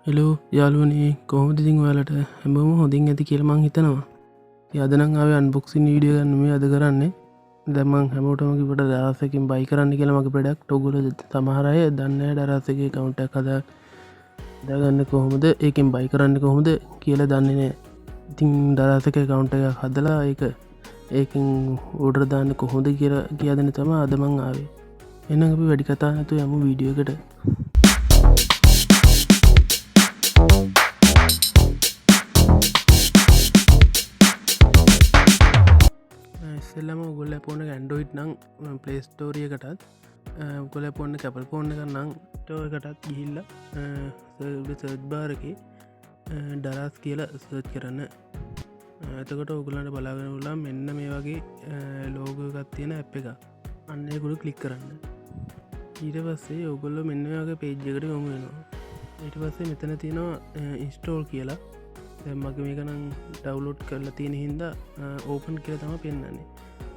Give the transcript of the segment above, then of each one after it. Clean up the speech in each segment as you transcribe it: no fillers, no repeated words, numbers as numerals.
Hello යාලුවනේ කොහොමද ඉතින් ඔයාලට හැමෝම හොඳින් ඇති කියලා මං හිතනවා. ඉතින් අද නම් ආවේ අන්බොක්සින් වීඩියෝ ගන්න මේ අද කරන්නේ. දැන් මං හැමෝටම කිව්වට දරාස් එකකින් බයි කරන්න කියලා මගේ ප්‍රොඩක්ට්. ඔයගොල්ලෝ සමහර අය දන්නේ නැහැ දරාස් එකේ account එකක් හදාගන්න කොහොමද ඒකෙන් බයි කරන්න කොහොමද කියලා දන්නේ නැහැ. ඉතින් දරාස් එකේ account එකක් හදලා ඒකෙන් ඕඩර් දාන්න කොහොමද කියලා කියා දෙන්න තමයි අද මං ආවේ. එහෙනම් අපි වැඩි කතා නැතුව යමු වීඩියෝ එකට. ඉස්සෙල්ලම ඔගොල්ල පෝන ඇන්ඩෝයිට් නං පලේස්ටෝරියකටත් ගොල පොන්න කැපල් පෝන්න කරන්නම් ටෝකටත් ගිහිල්ල සර්් බාරක ඩරස් කියලා සර්ච් කරන්න ඇතකට ඔගුලන්ට බලාගෙන ුලා මෙන්න මේ වගේ ලෝගකත් තියෙන ඇප් එක අන්නයකුළු කලික් කරන්න ඊට පස්සේ ඔගොල්ල මෙන්න වගේ පේජ්ජකට යොමු වෙනවා ඊට පස්සේ මෙතන තියෙනවා ඉන්ස්ටෝල් කියලා මගේ මේකනම් ඩවලෝඩ් කරලා තියෙන හින්දා ඕපන් කියල තම පෙන්න්නන්නේ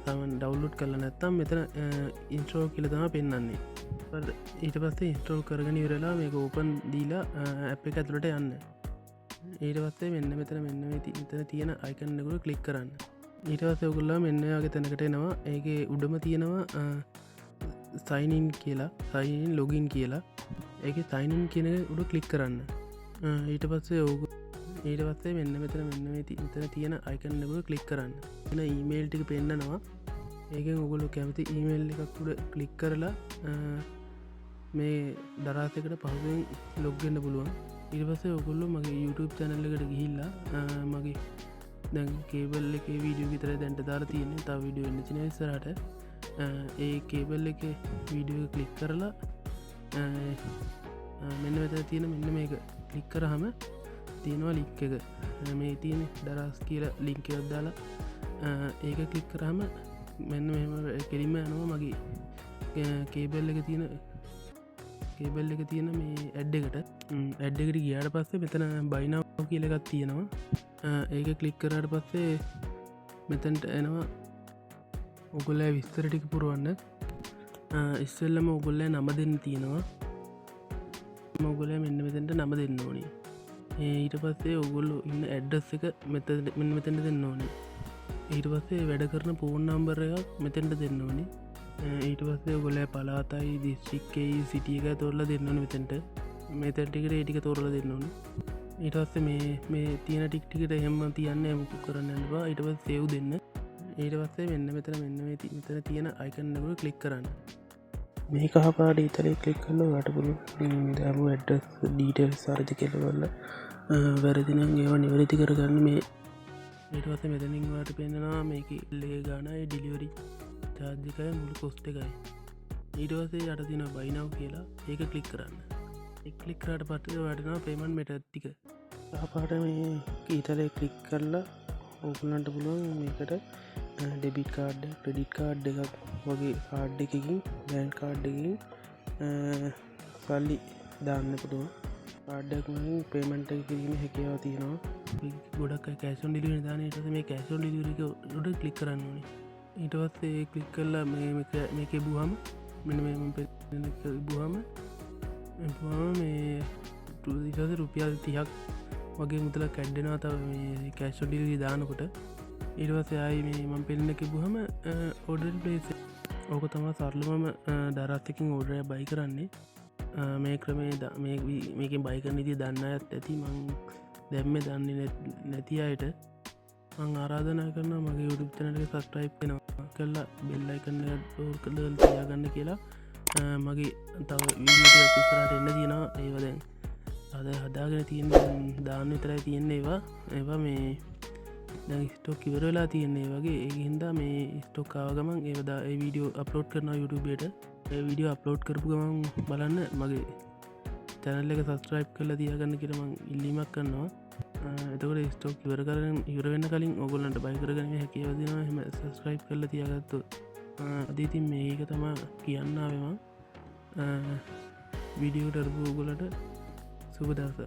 තමන් ඩවලෝඩ් කරලා නැත්තම් මෙතන ඉන්ස්ට්‍රෝ කියල තම පෙන්න්නන්නේ ඊට පස්සේ ඉන්ස්ට්‍රෝල් කරගෙන ඉවරලා මේක ඕපන් දීලා ඇප් එක ඇතුළට යන්න ඊට පස්සේ මෙන්න මෙතන මෙන්න මෙතන තියෙන අයිකන්නකුට කලික් කරන්න ඊට පස්සේ ඔකුල්ලා මෙන්න වගේ තැනකට එනවා ඒගේ උඩම තියෙනවා සයිනින් කියලා සයින් ලොගින් කියලා ඒක සයිනින් කියන උඩ කලික් කරන්න ඊට පස්සේ ඔගු ඊට පස්සේ මෙන්න මෙතන මෙතන තියෙන අයිකන්නකුට කලික් කරන්න එන ඊමේල් ටික පෙන්න්නනවා ඒකෙන් ඔගොලු කැමති ඊමේල් එකක්කුඩ කලික් කරලා මේ දරාසකට පහුවෙන් ලොග්ගන්න පුළුවන් ඉට පස්සේ ඔගොල්ලු මගේ YouTube චැනල්ල එකට ගිහිල්ලා මගේ දැන් කේබල් එක වීඩියෝ විතර දැන්ට දාලා තියෙන්නේ තා වීඩියෝ එන්න චන සරට ඒ කේබල් එක වීඩියෝ කලික් කරලා මෙන්න මෙත තියෙන මෙන්න මේක කලික් කරහම තියෙනවා ලික් එක මේ තියෙන දරස් කියලා ලිංක යොද්දාලා ඒක කලික් කරහම මෙන්න කෙරිම යනවා මගේ කේබල් එක තියෙන මේ ඇඩ්ඩකට ඇඩ්ඩකට ගියාට පස්සේ මෙතන බයිනාව කියලකත් තියෙනවා ඒක කලික් කරට පස්සේ මෙතැන්ට එනවා ඔගොල්ල විස්තර ටික පුරුවන්න ඉස්සෙල්ලම ඔගොල්ල නම දෙන්න තියෙනවා මොගොල මෙන්න මෙතැන්ට නම දෙන්න ඕනේ ඊට පස්සේ ඔගොල්ලු ඉන්න ඇඩ්ඩස් එක මෙතැන්ට දෙන්න ඕනේ ඊට පස්සේ වැඩ කරන පෝන් නම්බර එකක් මෙතැන්ට දෙන්න ඕනේ ඊට පස්සේ ඔගොල පලාතයි දිස්්චික්කයි සිටිය එක තොරල දෙන්න ඕන මෙතැන්ට මේ තැන්ටිකට ඒටික තොරල දෙන්න ඕන ඊට පස්සේ මේ තියෙන ටික්ටිකට එහෙම තියන්න මුකු කරන්නවා ඊට පස් සෙව් දෙන්න ඊට පස්සේ මෙන්න මෙතන මෙතන තියෙන අයිකන්නකුට කලික් කරන්න මේ කහපාට ඉතරේ කලික් කරල වටපුරු දම ඇඩ්ඩස් ඩීටල් සාරජ කෙලවල්ල වැරදිනම් ඒවා නිවැරති කරගන්න මේ ඒටවස මෙතනින් වාට පෙන්න්නවා මේක ලේ ගානයි ඩිලිවරි චාර්ජිකය මුළු කොස්ට එකයි ඊටවසේ යට තින බයිනාව කියලා ඒක කලික් කරන්න එක්ලික්රට පට්ට වටනා පේමන් මෙට ඇත්තික සහපාට මේ ඊතරේ කලික් කරලා ඕකුලන්ට පුළුවන් මේකට ඩෙබිට කාඩ් ක්‍රඩිට් කාඩ් එකක් වගේ කාඩ් එකකින් බෑන් කාඩ් එකින් සල්ලි දාන්න පුටුව කාඩ්ඩක් පේමන්ට කිරීම හැකවා තියෙනවා ගොඩක් කෑසන් ඩිලි දානයට මේ කෑසන් ඩිලික උඩ කලික් කරන්න ඕනේ ඊටවස්සේ කලික් කරලා මේක බුහම මෙ බුහම මේ රුපියල් 30ක් වගේ මුතල කැඩ්ඩෙනවා තව මේ කෑෂෝ ඩිලි දානකොට ඉරවස අයි මේ මං පෙල්න්නක බුහම ඕඩර් පලේස ඕක තමා සරලමම දරස්සකින් ඕඩරය බයි කරන්නේ මේ ක්‍රමේ මේක බයිකරන ඉති දන්න ඇත් ඇති මං දැම්ම දන්නේ නැති අයට මං ආරාධනා කරන මගේ යුඩුප්චනට සස්ට්‍රයිප් කෙනවා කරලා බෙල්ලයි කරන්න ඩෝර් කළ තියාගන්න කියලා මගේ තව විසිරට එන්න තියෙනවා ඒවදැන් අද හදාගෙන තියෙන් දාන්න විතරයි තියෙන්නේ ඒවා මේ ස්ටෝක් ඉවරලා තියන්නේ වගේ ඒ හින්දා මේ ස්ටෝක් කාවගමන් ඒවදා ඒ වීඩියෝ අප්ලෝඩ් කරන YouTubeට වීඩියෝ අප්ලෝඩ් කරපු ගමන් බලන්න මගේ චැනල්ල එක සස්ට්‍රයිප් කරලා තියගන්න කියරමං ඉල්ලීමක් කරනවා එතකට ස්ටෝක් ඉවරවෙන්න කලින් ඔගොල්ලන්ට බයි කරගන හැකිවදිනවා හෙම සස්ක්‍රයිප් කරලා තියගත්තු අදීතින් මේක තමා කියන්නාවම වීඩියෝ ටර්බූගොලට සුබදස